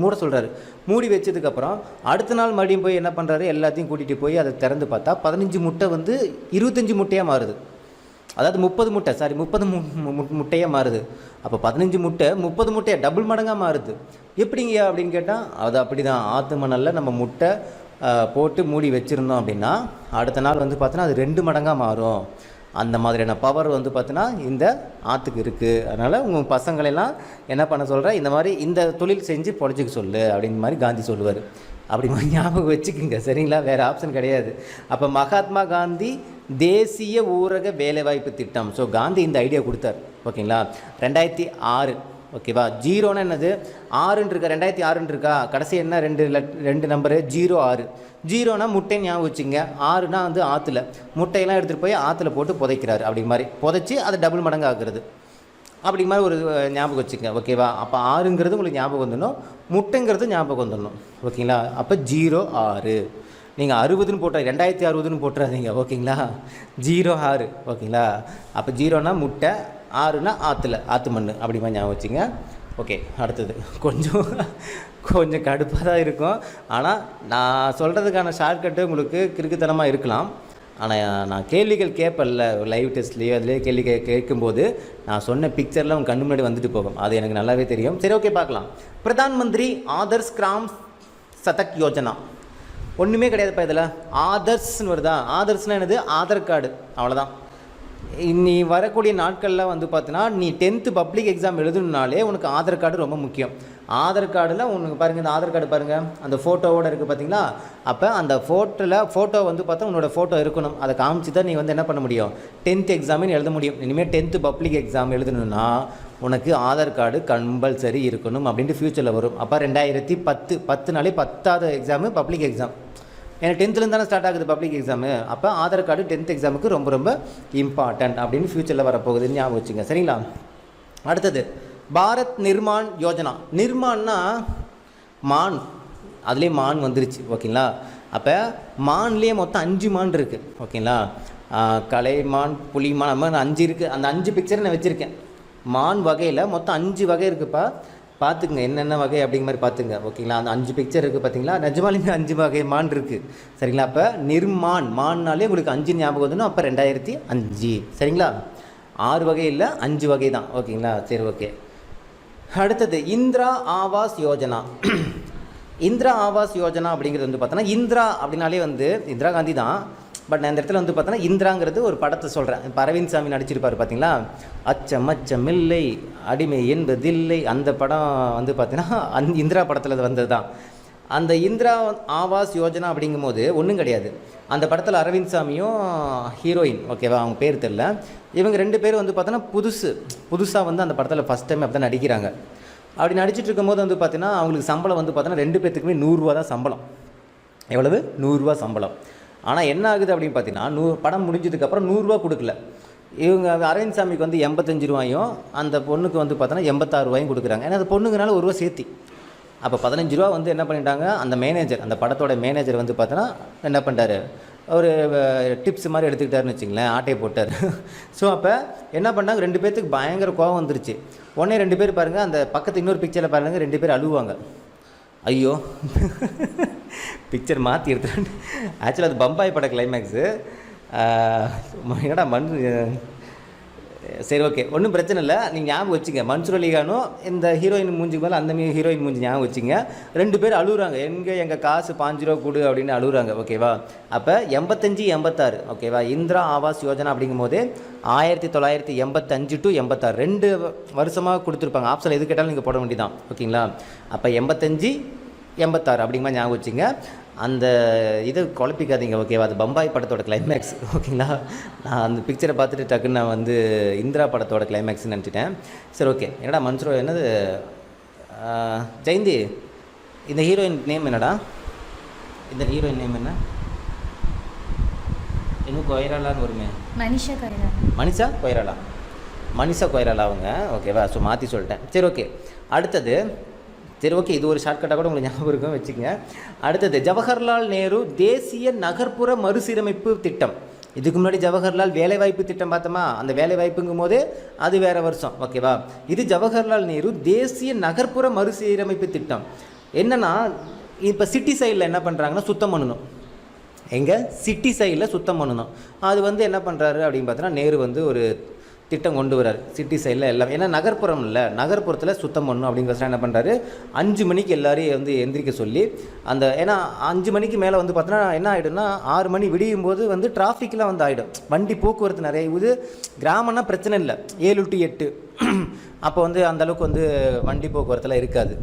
மூட சொல்கிறாரு. மூடி வச்சதுக்கப்புறம் அடுத்த நாள் மறுபடியும் போய் என்ன பண்ணுறாரு, எல்லாத்தையும் கூட்டிகிட்டு போய் அதை திறந்து பார்த்தா 15 முட்டை வந்து 25 முட்டையாக மாறுது. அதாவது 30 முட்டையாக மாறுது. அப்போ 15 முட்டை 30 முட்டையாக டபுள் மடங்காக மாறுது. எப்படிங்கய்யா அப்படின்னு கேட்டால், அது அப்படி தான். ஆற்று மணலில் நம்ம முட்டை போட்டு மூடி வச்சுருந்தோம் அப்படின்னா அடுத்த நாள் வந்து பார்த்தோன்னா அது 2 மடங்காக மாறும். அந்த மாதிரியான பவர் வந்து பார்த்தீங்கன்னா இந்த ஆற்றுக்கு இருக்குது. அதனால் உங்கள் பசங்களெல்லாம் என்ன பண்ண சொல்கிற, இந்த மாதிரி இந்த தொழில் செஞ்சு பொழைச்சிக்க சொல்லு அப்படின்ற மாதிரி காந்தி சொல்லுவார். அப்படி மாதிரி ஞாபகம் வச்சுக்கோங்க, சரிங்களா? வேறு ஆப்ஷன் கிடையாது. அப்போ மகாத்மா காந்தி தேசிய ஊரக வேலைவாய்ப்பு திட்டம். ஸோ காந்தி இந்த ஐடியா கொடுத்தார், ஓகேங்களா? 2006, ஓகேவா? ஜீரோன்னு என்னது, 6ன்னு இருக்கா, 2006ன்னு இருக்கா, கடைசி என்ன ரெண்டு நம்பரு 06. ஜீரோனா முட்டை ஞாபகம் வச்சுங்க, 6னா வந்து ஆற்றுல முட்டையெல்லாம் எடுத்துகிட்டு போய் ஆற்றுல போட்டு புதைக்கிறாரு. அப்படி மாதிரி புதைச்சி அதை டபுள் மடங்கு ஆக்குறது, அப்படி மாதிரி ஒரு ஞாபகம் வச்சுங்க, ஓகேவா? அப்போ 6ங்கிறது உங்களுக்கு ஞாபகம் வந்துடணும், முட்டைங்கிறது ஞாபகம் வந்துடணும், ஓகேங்களா? அப்போ 06. நீங்கள் 60ன்னு போட்டா 2060ன்னு போட்டுறாதீங்க, ஓகேங்களா? 06, ஓகேங்களா? அப்போ 0னா முட்டை, 6னா ஆற்று மண், அப்படி மாதிரி ஞாபகம் வச்சுங்க. ஓகே, அடுத்தது கொஞ்சம் கடுப்பாக தான் இருக்கும். ஆனால் நான் சொல்கிறதுக்கான ஷார்ட்கட்டு உங்களுக்கு கிறுக்குத்தனமாக இருக்கலாம். ஆனால் நான் கேள்விகள் கேட்பேன்ல லைவ் டெஸ்ட்லேயோ அதுலேயே கேள்வி கேட்கும்போது நான் சொன்ன பிக்சரில் உங்கள் கண்ணு முன்னாடி வந்துட்டு போகும், அது எனக்கு நல்லாவே தெரியும். சரி, ஓகே, பார்க்கலாம். பிரதான் மந்திரி ஆதர்ஷ் கிராம் சதக் யோஜனா. ஒன்றுமே கிடையாதுப்பா இதில், ஆதர்ஸ்ன்னு வருதா? ஆதர்ஸ்னால் என்னது? ஆதார் கார்டு, அவ்வளோதான். நீ வரக்கூடிய நாட்களில் வந்து பார்த்தீங்கன்னா நீ 10th பப்ளிக் எக்ஸாம் எழுதணுனாலே உனக்கு ஆதார் கார்டு ரொம்ப முக்கியம். ஆதார் கார்டில் உனக்கு பாருங்கள், இந்த ஆதார் கார்டு பாருங்கள், அந்த ஃபோட்டோவோடு இருக்குது பார்த்தீங்களா? அப்போ அந்த ஃபோட்டோ வந்து பார்த்தா உன்னோட ஃபோட்டோ இருக்கணும். அதை காமிச்சு தான் நீ வந்து என்ன பண்ண முடியும், 10th எக்ஸாமின்னு எழுத முடியும். இனிமேல் 10th பப்ளிக் எக்ஸாம் எழுதணுன்னா உனக்கு ஆதார் கார்டு கம்பல்சரி இருக்கணும் அப்படின்ட்டு ஃப்யூச்சரில் வரும். அப்போ 2010 10வது எக்ஸாமு பப்ளிக் எக்ஸாம். ஏன்னா 10th தானே ஸ்டார்ட் ஆகுது பப்ளிக் எக்ஸாமு. அப்போ ஆதார் கார்டு 10th எக்ஸாமுக்கு ரொம்ப ரொம்ப இம்பார்ட்டன்ட் அப்படின்னு ஃப்யூச்சரில் வரப்போகுதுன்னு ஞாபகம் வச்சுங்க, சரிங்களா? அடுத்தது பாரத் நிர்மான் யோஜனா. நிர்மான்னா மான், அதுலேயே மான் வந்துருச்சு, ஓகேங்களா? அப்போ மான்லேயே மொத்தம் 5 மான் இருக்குது, ஓகேங்களா? கலைமான், புலிமான், அந்த மாதிரி 5 இருக்குது. அந்த 5 பிக்சரை நான் வச்சுருக்கேன். மான் வகையில் மொத்தம் 5 வகை இருக்குப்பா, பார்த்துக்குங்க என்னென்ன வகை அப்படிங்கிற மாதிரி பார்த்துங்க, ஓகேங்களா? அந்த 5 பிக்சர் இருக்குது பார்த்தீங்களா? நிஜமாலுமே 5 வகை மான் இருக்குது, சரிங்களா? அப்போ நிர்மான் மான்னாலே உங்களுக்கு 5 ஞாபகம் வந்துடும். அப்போ 2005, சரிங்களா? 6 வகை இல்லை, 5 வகை தான், ஓகேங்களா? சரி, ஓகே. அடுத்தது இந்திரா ஆவாஸ் யோஜனா. இந்திரா ஆவாஸ் யோஜனா அப்படிங்கிறது வந்து பார்த்தோன்னா, இந்திரா அப்படின்னாலே வந்து இந்திரா காந்தி தான். பட் நான் இந்த இடத்துல வந்து பார்த்தோன்னா இந்திராங்கிறது ஒரு படத்தை சொல்கிறேன். இப்போ அரவிந்த் சாமி நடிச்சிருப்பார் பார்த்தீங்களா? அச்சமில்லை அடிமை என்பதில்லை, அந்த படம் வந்து பார்த்தீங்கன்னா இந்திரா படத்தில் வந்தது தான். அந்த இந்திரா ஆவாஸ் யோஜனா அப்படிங்கும் போது ஒன்றும் கிடையாது. அந்த படத்தில் அரவிந்த் சாமியும் ஹீரோயின், ஓகேவா, அவங்க பேர் தெரில, இவங்க 2 பேரும் வந்து பார்த்தோன்னா புதுசாக வந்து அந்த படத்தில் ஃபஸ்ட் டைம் அப்படி தான் நடிக்கிறாங்க. அப்படி நடிச்சிட்டு இருக்கும்போது வந்து பார்த்தீங்கன்னா அவங்களுக்கு சம்பளம் வந்து பார்த்தோன்னா 2 பேர்த்துக்குமே 100 ரூபா தான் சம்பளம். எவ்வளவு? 100 ரூபா சம்பளம். ஆனால் என்ன ஆகுது அப்படின்னு பார்த்தீங்கன்னா படம் முடிஞ்சதுக்கப்புறம் 100 ரூபா கொடுக்கல. இவங்க அரவிந்த் சாமிக்கு வந்து 85 ரூபாயும் அந்த பொண்ணுக்கு வந்து பார்த்தோன்னா 86 ரூபாயும் கொடுக்குறாங்க. ஏன்னா அந்த பொண்ணுங்கனால 1 ரூபா சேர்த்தி. அப்போ 15 ரூபா வந்து என்ன பண்ணிட்டாங்க, அந்த மேனேஜர், அந்த படத்தோட மேனேஜர் வந்து பார்த்தோன்னா என்ன பண்ணிட்டாரு, ஒரு டிப்ஸ் மாதிரி எடுத்துக்கிட்டாருன்னு வச்சுங்களேன், ஆட்டையை போட்டார். ஸோ அப்போ என்ன பண்ணாங்க, 2 பேர்த்துக்கு பயங்கர கோபம் வந்துருச்சு. உடனே 2 பேர் பாருங்கள், அந்த பக்கத்து இன்னொரு பிக்சரில் பாருங்கள், 2 பேர் அழுவாங்க. ஐயோ, பிக்சர் மாற்றி எடுத்துட்டு. ஆக்சுவலாக அது பம்பாய் பட கிளைமேக்ஸு. என்னடா சரி, ஓகே, ஒன்றும் பிரச்சனை இல்லை. நீங்கள் ஞாபகம் வச்சுங்க, மன்சூர் அலிகானும் இந்த ஹீரோயின் மூஞ்சிக்கு மேலே அந்த ஹீரோயின் மூஞ்சி ஞாபகம் வச்சுங்க. 2 பேர் அழுகுறாங்க, எங்கள் காசு 5 ரூபா கொடு அப்படின்னு அழுகுறாங்க, ஓகேவா? அப்போ 85, 86, ஓகேவா? இந்திரா ஆவாஸ் யோஜனா அப்படிங்கும் போது 1985 to 86 2 வருஷமாக கொடுத்துருப்பாங்க. ஆப்ஷன் எது கேட்டாலும் நீங்கள் போட வேண்டியதான், ஓகேங்களா? அப்போ 85, 86 அப்படிங்கிற ஞாபகம் வச்சுங்க. அந்த இதை குழப்பிக்காதீங்க, ஓகேவா? அது பம்பாய் படத்தோட கிளைமேக்ஸ், ஓகேங்களா? நான் அந்த பிக்சரை பார்த்துட்டு டக்குன்னு நான் வந்து இந்திரா படத்தோட கிளைமேக்ஸ்ன்னு நினச்சிட்டேன். சரி, ஓகே. என்னடா மன்சூர், என்னது ஜெயந்தி, இந்த ஹீரோயின் நேம் என்னடா? இந்த ஹீரோயின் நேம் என்ன? இன்னும் கொய்ராலான்னு வருமே, மனிஷா கொய்ராலா அவங்க, ஓகேவா? ஸோ மாற்றி சொல்லிட்டேன். சரி, ஓகே. அடுத்தது, சரி, ஓகே, இது ஒரு ஷார்ட்கட்டாக கூட உங்களுக்கு ஞாபகம் இருக்கும், வச்சுக்கோங்க. அடுத்தது ஜவஹர்லால் நேரு தேசிய நகர்ப்புற மறுசீரமைப்பு திட்டம். இதுக்கு முன்னாடி ஜவஹர்லால் வேலைவாய்ப்பு திட்டம் பார்த்தோமா? அந்த வேலைவாய்ப்புங்கும் போது அது வேறு வருஷம், ஓகேவா? இது ஜவஹர்லால் நேரு தேசிய நகர்ப்புற மறுசீரமைப்பு திட்டம். என்னென்னா, இப்போ சிட்டி சைடில் என்ன பண்ணுறாங்கன்னா சுத்தம் பண்ணணும். எங்கே? சிட்டி சைடில் சுத்தம் பண்ணணும். அது வந்து என்ன பண்ணுறாரு அப்படின்னு பார்த்தோன்னா, நேரு வந்து ஒரு திட்டம் கொண்டு வரார் சிட்டி சைடில் எல்லாம். ஏன்னா நகர்ப்புறம் இல்லை, நகர்ப்புறத்தில் சுத்தம் பண்ணணும் அப்படிங்கிற என்ன பண்ணுறாரு, 5 மணிக்கு எல்லாரையும் வந்து எந்திரிக்க சொல்லி அந்த ஏன்னா 5 மணிக்கு மேலே வந்து பார்த்தோன்னா என்ன ஆகிடும்னா 6 மணி விடியும் போது வந்து டிராஃபிக்லாம் வந்து ஆகிடும், வண்டி போக்குவரத்து நிறைய. இது கிராமம்னா பிரச்சனை இல்லை, 7 to 8 அப்போ வந்து அந்தளவுக்கு வந்து வண்டி போக்குவரத்துலாம் இருக்காது.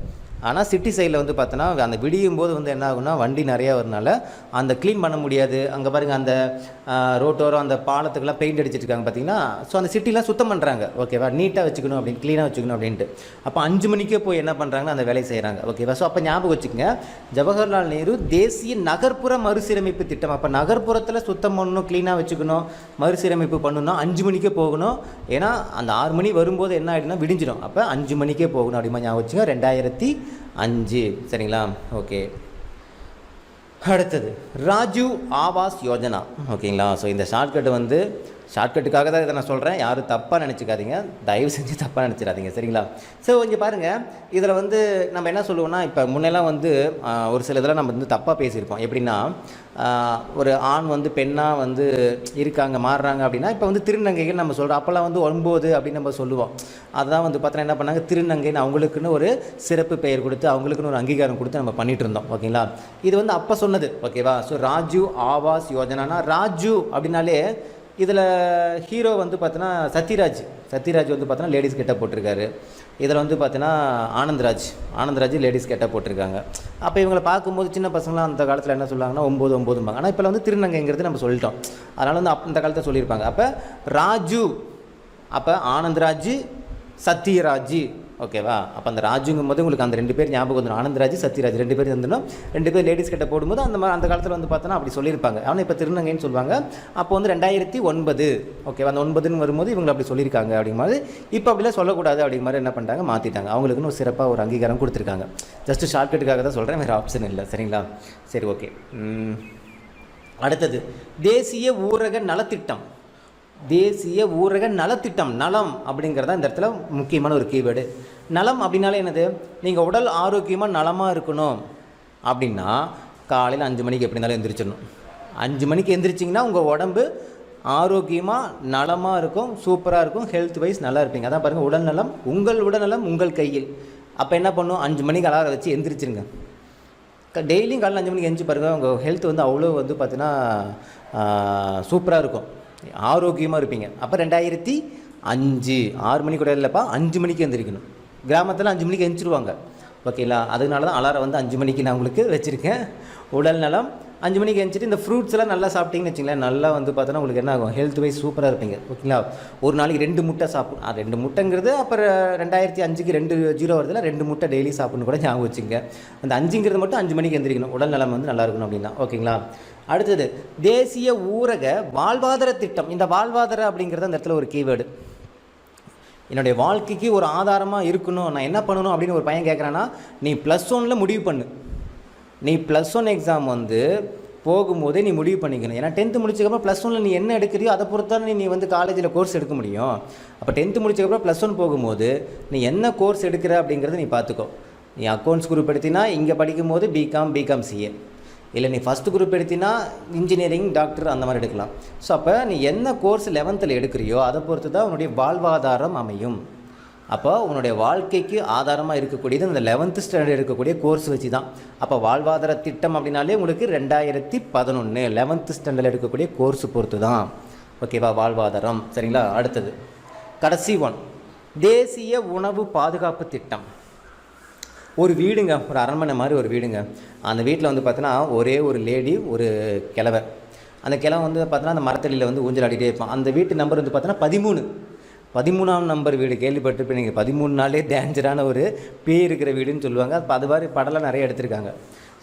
ஆனால் சிட்டி சைடில் வந்து பார்த்தோன்னா அந்த விடியும் போது வந்து என்ன ஆகுனா வண்டி நிறையா வரனால அந்த க்ளீன் பண்ண முடியாது. அங்கே பாருங்கள் அந்த ரோட்டோரம் அந்த பாலத்துக்கெல்லாம் பெயிண்ட் அடிச்சிருக்காங்க பார்த்தீங்கன்னா. ஸோ அந்த சிட்டிலாம் சுத்தம் பண்ணுறாங்க, ஓகேவா, நீட்டாக வச்சுக்கணும் அப்படின்னு, க்ளீனாக வச்சுக்கணும் அப்படின்ட்டு. அப்போ 5 மணிக்கே போய் என்ன பண்ணுறாங்கன்னா அந்த வேலையை செய்கிறாங்க, ஓகேவா. ஸோ அப்போ ஞாபகம் வச்சுக்கோங்க, ஜவஹர்லால் நேரு தேசிய நகர்ப்புற மறுசீரமைப்பு திட்டம். அப்போ நகர்ப்புறத்தில் சுத்தம் பண்ணணும், க்ளீனாக வச்சுக்கணும், மறுசீரமைப்பு பண்ணணும்னா 5 மணிக்கே போகணும். ஏன்னா அந்த 6 மணி வரும்போது என்ன ஆகிடும்னா விடிஞ்சிடும். அப்போ 5 மணிக்கே போகணும் அப்படிமா ஞாபகம் வச்சுங்க. 2005 சரிங்களா. ஓகே, அடுத்தது ராஜீவ் ஆவாஸ் யோஜனா, ஓகேங்களா. ஸோ இந்த ஷார்ட்கட் வந்து ஷார்ட்கட்டுக்காக தான் இதை நான் சொல்கிறேன், யாரும் தப்பாக நினச்சிக்காதீங்க, தயவு செஞ்சு தப்பாக நினச்சிடாதீங்க சரிங்களா. ஸோ இங்கே பாருங்கள், இதில் வந்து நம்ம என்ன சொல்லுவோம்னா, இப்போ முன்னெல்லாம் வந்து ஒரு சில இதெல்லாம் நம்ம வந்து தப்பாக பேசியிருப்போம். எப்படின்னா ஒரு ஆண் வந்து பெண்ணாக வந்து இருக்காங்க மாறுறாங்க அப்படின்னா, இப்போ வந்து திருநங்கைகள் நம்ம சொல்கிறோம். அப்போல்லாம் வந்து 9 அப்படின்னு நம்ம சொல்லுவோம். அதுதான் வந்து பார்த்தோன்னா என்ன பண்ணாங்க, திருநங்கைன்னு அவங்களுக்குன்னு ஒரு சிறப்பு பெயர் கொடுத்து அவங்களுக்குன்னு ஒரு அங்கீகாரம் கொடுத்து நம்ம பண்ணிகிட்டு இருந்தோம், ஓகேங்களா. இது வந்து அப்போ சொன்னது, ஓகேவா. ஸோ ராஜீவ் ஆவாஸ் யோஜனானா, ராஜீவ் அப்படின்னாலே இதில் ஹீரோ வந்து பார்த்தோன்னா சத்யராஜ் வந்து பார்த்தோன்னா லேடிஸ் கெட்ட போட்டிருக்காரு. இதில் வந்து பார்த்தீங்கன்னா ஆனந்த்ராஜ் லேடிஸ் கெட்ட போட்டிருக்காங்க. அப்போ இவங்களை பார்க்கும்போது சின்ன பசங்களாம் அந்த காலத்தில் என்ன சொல்லுவாங்கன்னா 9 ஆனால் இப்போ வந்து திருநங்கைங்கிறது நம்ம சொல்லிட்டோம். அதனால் வந்து அந்த காலத்தை சொல்லியிருப்பாங்க. அப்போ ராஜு, அப்போ ஆனந்த்ராஜ், சத்யராஜ், ஓகேவா. அப்போ அந்த ராஜுங்கும் போது உங்களுக்கு அந்த 2 பேர் ஞாபகம் வந்துடும், ஆனந்த்ராஜ் சத்யராஜ் 2 பேர் வந்துடும். 2 பேர் லேடிஸ் கிட்ட போடும்போது அந்த காலத்தில் வந்து பார்த்தோன்னா அப்படி சொல்லியிருப்பாங்க. ஆனால் இப்போ திருநங்கைன்னு சொல்லுவாங்க. அப்போ வந்து 2009, ஓகேவா. அந்த 9ன்னு வரும்போது இவங்க அப்படி சொல்லியிருக்காங்க அப்படிங்கும்போது இப்போ அப்படிலாம் சொல்லக்கூடாது அப்படிங்கிற மாதிரி என்ன பண்ணிட்டாங்க, மாற்றிட்டாங்க. அவங்களுக்குன்னு ஒரு சிறப்பாக ஒரு அங்கீகாரம் கொடுத்துருக்காங்க. ஜஸ்ட்டு ஷார்ட்கட்டுக்காக தான் சொல்கிறேன், வேறு ஆப்ஷன் இல்லை சரிங்களா. சரி, ஓகே. அடுத்தது தேசிய ஊரக நலத்திட்டம். தேசிய ஊரக நலத்திட்டம், நலம் அப்படிங்கிறதா இந்த இடத்துல முக்கியமான ஒரு கீவேர்டு. நலம் அப்படின்னாலே என்னது, நீங்கள் உடல் ஆரோக்கியமாக நலமாக இருக்கணும் அப்படின்னா காலையில் 5 மணிக்கு எப்படி இருந்தாலும் எந்திரிச்சிடணும். 5 மணிக்கு எந்திரிச்சிங்கன்னா உங்கள் உடம்பு ஆரோக்கியமாக நலமாக இருக்கும், சூப்பராக இருக்கும், ஹெல்த் வைஸ் நல்லா இருப்பீங்க. அதான் பாருங்கள், உடல் நலம் உங்கள் உடல்நலம் உங்கள் கையில். அப்போ என்ன பண்ணும், 5 மணிக்கு அலாரம் வச்சு எந்திரிச்சிருங்க. டெய்லியும் காலையில் 5 மணிக்கு எந்திரிச்சு பாருங்கள், உங்கள் ஹெல்த் வந்து அவ்வளோ வந்து பார்த்தீங்கன்னா சூப்பராக இருக்கும், ஆரோக்கியமாக இருப்பீங்க. அப்போ 2005 6 மணி கூட இல்லைப்பா, 5 மணிக்கு எழுந்திரிக்கணும். கிராமத்தில் 5 மணிக்கு எழுந்திருவாங்க, ஓகேங்களா. அதனால தான் அலாரம் வந்து 5 மணிக்கு நான் உங்களுக்கு வச்சுருக்கேன். உடல் நலம் 5 மணிக்கு எழுந்திரிட்டு இந்த ஃப்ரூட்ஸ் எல்லாம் நல்லா சாப்பிட்டீங்கன்னு வச்சுங்களேன், நல்லா வந்து பார்த்தோன்னா உங்களுக்கு என்ன ஆகும், ஹெல்த் வைஸ் சூப்பராக இருப்பீங்க, ஓகேங்களா. ஒரு நாளைக்கு 2 முட்டை சாப்பிடும். 2 முட்டைங்கிறது அப்புறம் 2005க்கு 2 0 வருதுல, 2 முட்டை டெய்லி சாப்பிட்ணும் கூட ஞாபகம் வச்சுங்க. அந்த 5ங்கிறது மட்டும் 5 மணிக்கு எழுந்திரிக்கணும், உடல் நலம் வந்து நல்லா இருக்கணும் அப்படின்னா, ஓகேங்களா. அடுத்தது தேசிய ஊரக வாழ்வாதார திட்டம். இந்த வாழ்வாதார அப்படிங்கிறது அந்த இடத்துல ஒரு கீவேர்டு. என்னுடைய வாழ்க்கைக்கு ஒரு ஆதாரமாக இருக்கணும், நான் என்ன பண்ணணும் அப்படின்னு ஒரு பையன் கேட்குறான்னா, நீ +1 முடிவு பண்ணு. நீ +1 எக்ஸாம் வந்து போகும்போதே நீ முடிவு பண்ணிக்கணும். ஏன்னா 10th முடிச்சதுக்கப்புறம் +1 நீ என்ன எடுக்கிறியோ அதை பொறுத்தானே நீ வந்து காலேஜில் கோர்ஸ் எடுக்க முடியும். அப்போ 10th முடிச்சதுக்கப்புறம் +1 போகும்போது நீ என்ன கோர்ஸ் எடுக்கிற அப்படிங்கிறத நீ பார்த்துக்கோ. நீ அக்கௌண்ட்ஸ் குரூப் எடுத்தினா இங்கே படிக்கும்போது பிகாம் சிஏ, இல்லை நீ ஃபஸ்ட்டு குரூப் எடுத்தினா இன்ஜினியரிங் டாக்டர் அந்த மாதிரி எடுக்கலாம். ஸோ அப்போ நீ என்ன கோர்ஸ் 11th எடுக்கிறியோ அதை பொறுத்து தான் உன்னுடைய வாழ்வாதாரம் அமையும். அப்போ உன்னுடைய வாழ்க்கைக்கு ஆதாரமாக இருக்கக்கூடியது இந்த 11th ஸ்டாண்டர்ட் இருக்கக்கூடிய கோர்ஸ் வச்சு தான். அப்போ வாழ்வாதார திட்டம் அப்படின்னாலே உங்களுக்கு 2011 11th ஸ்டாண்டர்டில் இருக்கக்கூடிய கோர்ஸ் பொறுத்து தான், ஓகேவா, வாழ்வாதாரம் சரிங்களா. அடுத்தது கடைசி ஒன், தேசிய உணவு பாதுகாப்பு திட்டம். ஒரு வீடுங்க, ஒரு அரண்மனை மாதிரி ஒரு வீடுங்க. அந்த வீட்டில் வந்து பார்த்தோன்னா ஒரே ஒரு லேடி, ஒரு கிழவை. அந்த கிழவை வந்து பார்த்தோன்னா அந்த மரத்தடியில் வந்து ஊஞ்சல் ஆடிட்டே இருப்பான். அந்த வீட்டு நம்பர் வந்து பார்த்தோன்னா 13ஆம் நம்பர் வீடு. கேள்விப்பட்டிருப்பேன் நீங்கள், 13 நாளே டேஞ்சரான ஒரு பேய் இருக்கிற வீடுன்னு சொல்லுவாங்க. அப்போ அது மாதிரி படம்லாம் நிறைய எடுத்திருக்காங்க.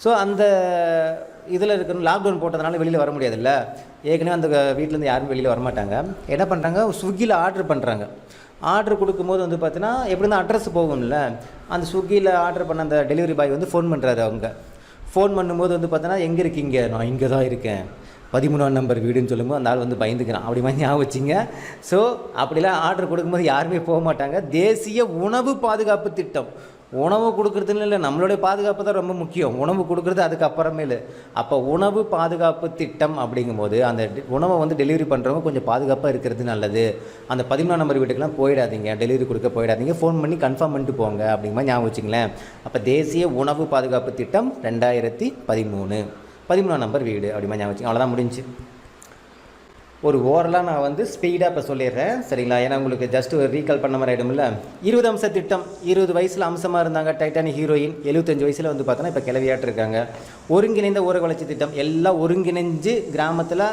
ஸோ அந்த இதில் இருக்கணும், லாக்டவுன் போட்டதுனால வெளியில் வர முடியாதுல்ல. ஏற்கனவே அந்த வீட்டிலேருந்து யாரும் வெளியில் வரமாட்டாங்க. என்ன பண்ணுறாங்க, ஸ்விக்கியில் ஆர்டர் பண்ணுறாங்க. ஆர்டர் கொடுக்கும்போது வந்து பார்த்தீங்கன்னா எப்படி இருந்தால் அட்ரஸ் போகும்ல, அந்த ஸ்விக்கியில் ஆர்டர் பண்ண அந்த டெலிவரி பாய் வந்து ஃபோன் பண்ணுறாரு. அவங்க ஃபோன் பண்ணும்போது வந்து பார்த்தோன்னா எங்கே இருக்கீங்க, நான் இங்கே தான் இருக்கேன், 13ஆம் நம்பர் வீடுன்னு சொல்லும்போது அந்த ஆள் வந்து பயந்துக்கிறான். அப்படி மாதிரி ஞாபகம் வச்சிங்க. ஸோ அப்படிலாம் ஆர்டர் கொடுக்கும்போது யாருமே போக மாட்டாங்க. தேசிய உணவு பாதுகாப்பு திட்டம், உணவு கொடுக்குறதுன்னு இல்லை, நம்மளுடைய பாதுகாப்பு தான் ரொம்ப முக்கியம். உணவு கொடுக்குறது அதுக்கப்புறமேலு. அப்போ உணவு பாதுகாப்பு திட்டம் அப்படிங்கும்போது அந்த உணவை வந்து டெலிவரி பண்ணுறவங்க கொஞ்சம் பாதுகாப்பாக இருக்கிறது நல்லது. அந்த 13 நம்பர் வீட்டுக்கெலாம் போயிடாதீங்க, டெலிவரி கொடுக்க போயிடாதீங்க, ஃபோன் பண்ணி கன்ஃபார்ம் பண்ணிட்டு போங்க அப்படிங்கிற மாதிரி ஞாபகம் வச்சுங்களேன். அப்போ தேசிய உணவு பாதுகாப்பு திட்டம் 2013, 13 நம்பர் வீடு அப்படி மாதிரி ஞாபகம் வச்சுங்க. அவ்வளோதான் முடிஞ்சு. ஒரு ஓரலாக நான் வந்து ஸ்பீடாக இப்போ சொல்லிடுறேன் சரிங்களா, ஏன்னா உங்களுக்கு ஜஸ்ட் ஒரு ரீகால் பண்ண மாதிரி ஆகிடும்ல. 20 அம்ச திட்டம். 20 வயசில் அம்சமாக இருந்தாங்க டைட்டானிக் ஹீரோயின். 75 வயசில் வந்து பார்த்தோன்னா இப்போ கிளவியாட்டு இருக்காங்க. ஒருங்கிணைந்த ஊரக வளர்ச்சி திட்டம். எல்லாம் ஒருங்கிணைஞ்சு கிராமத்தில்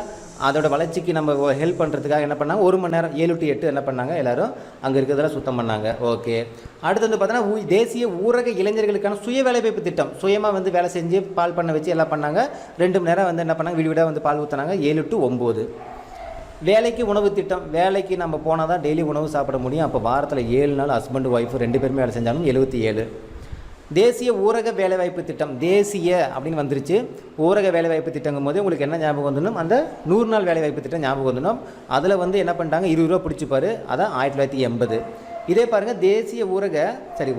அதோட வளர்ச்சிக்கு நம்ம ஹெல்ப் பண்ணுறதுக்காக என்ன பண்ணாங்க, 1 மணி நேரம் 7 to 8 என்ன பண்ணாங்க, எல்லோரும் அங்கே இருக்கிறதெல்லாம் சுத்தம் பண்ணாங்க. ஓகே. அடுத்து வந்து பார்த்தோன்னா தேசிய ஊரக இளைஞர்களுக்கான சுய வேலைவாய்ப்பு திட்டம். சுயமாக வந்து வேலை செஞ்சு பால் பண்ண வச்சு எல்லாம் பண்ணாங்க. 2 மணி நேரம் வந்து என்ன பண்ணாங்க, வீடு வீடாக வந்து பால் ஊற்றினாங்க. 7 to 9. வேலைக்கு உணவு திட்டம். வேலைக்கு நம்ம போனால் தான் டெய்லி உணவு சாப்பிட முடியும். அப்போ வாரத்தில் 7 நாள் ஹஸ்பண்ட் ஒய்ஃபு 2 பேருமே வேலை செஞ்சாலும் 77. தேசிய ஊரக வேலைவாய்ப்பு திட்டம். தேசிய அப்படின்னு வந்துருச்சு. ஊரக வேலைவாய்ப்பு திட்டங்கும் போது உங்களுக்கு என்ன ஞாபகம் வந்துடணும், அந்த 100 நாள் வேலைவாய்ப்பு திட்டம் ஞாபகம் வந்துடணும். அதில் வந்து என்ன பண்ணிட்டாங்க, 20 ரூபா பிடிச்சிப்பாரு. அதான் 1980. இதே பாருங்கள், தேசிய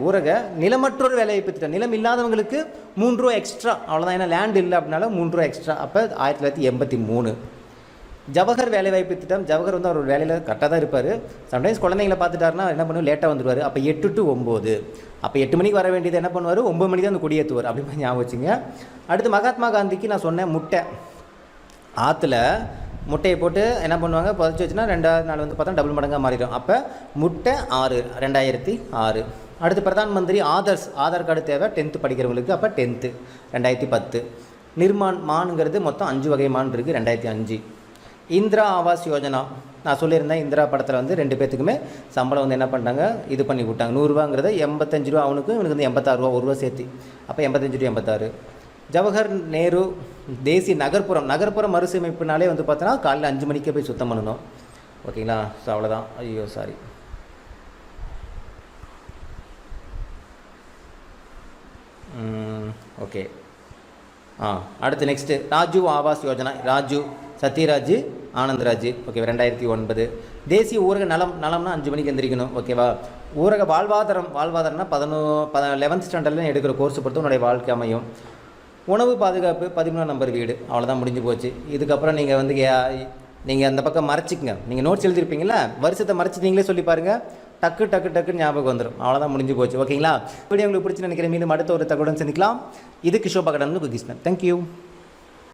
ஊரக நிலமற்றொரு வேலைவாய்ப்பு திட்டம். நிலம் இல்லாதவங்களுக்கு 3 ரூபா எக்ஸ்ட்ரா, அவ்வளோதான். ஏன்னா லேண்ட் இல்லை அப்படின்னாலும் 3 ரூபா எக்ஸ்ட்ரா. அப்போ 1983. ஜவஹர் வேலைவாய்ப்பு திட்டம். ஜவஹர் வந்து அவர் வேலையில் கரெக்டாக தான் இருப்பார். சம்டைம்ஸ் குழந்தைங்களை பார்த்துட்டாருன்னா என்ன பண்ணுவோம், லேட்டாக வந்துடுவார். அப்போ 8 to 9. அப்போ 8 மணிக்கு வர வேண்டியது என்ன பண்ணுவார், 9 மணிக்கு தான் அந்த கொடியேற்றுவார். அப்படி ஞாபகம் வச்சுங்க. அடுத்து மகாத்மா காந்திக்கு நான் சொன்னேன், முட்டை. ஆற்றுல முட்டையை போட்டு என்ன பண்ணுவாங்க, புதைச்சி வச்சுன்னா 2வது நாள் வந்து பார்த்தா டபுள் மடங்காக மாறிடும். அப்போ முட்டை 6, 2006. அடுத்து பிரதான் மந்திரி ஆதார் கார்டு தேவை 10th படிக்கிறவங்களுக்கு. அப்போ 10th 2010. மான்ங்கிறது மொத்தம் 5 வகை மான் இருக்குது, 2005. இந்திரா ஆவாஸ் யோஜனா. நான் சொல்லியிருந்தேன், இந்திரா படத்தில் வந்து 2 பேத்துக்குமே சம்பளம் வந்து என்ன பண்ணிட்டாங்க, இது பண்ணி விட்டாங்க. 100 ரூபாங்கிறத 85 ரூபா அவனுக்கு, இவனுக்கு வந்து 86 ரூபா, 1 ரூபா சேர்த்து. அப்போ 85 to 86. ஜவஹர் நேரு தேசிய நகர்ப்புற மறுசீரமைப்புனாலே வந்து பார்த்தோன்னா காலையில் 5 மணிக்கே போய் சுத்தம் பண்ணணும். ஓகேங்களா. ஸோ அவ்வளோதான். ஐயோ சாரி. ஓகே. அடுத்து நெக்ஸ்ட்டு ராஜீவ் ஆவாஸ் யோஜனா. சத்யராஜ் ஆனந்த்ராஜ். ஓகே. 2009. தேசிய ஊரக நலம்னா 5 மணிக்கு எந்திரிக்கணும். ஓகேவா. ஊரக வாழ்வாதாரம்னா 11th ஸ்டாண்டர்டில் எடுக்கிற கோர்ஸ் பொறுத்து உன்னுடைய வாழ்க்கை அமையும். உணவு பாதுகாப்பு 13 நம்பர் வீடு. அவ்வளோதான், முடிஞ்சு போச்சு. இதுக்கப்புறம் நீங்கள் வந்து நீங்கள் அந்த பக்கம் மறைச்சிக்கங்க. நீங்கள் நோட்ஸ் எழுதிருப்பீங்களா, வருஷத்தை மறைச்சி நீங்களே சொல்லி பாருங்கள், டக்கு ஞாபகம் வந்துடும். அவ்வளோதான், முடிஞ்சு போச்சு. ஓகேங்களா. வீடியோ உங்களுக்கு பிடிச்சி நினைக்கிறேன். மீண்டும் அடுத்த ஒரு தகவலுடன் சந்திக்கலாம். இது கிஷோபா கடந்து குகிஸ்னன். தேங்க்யூ.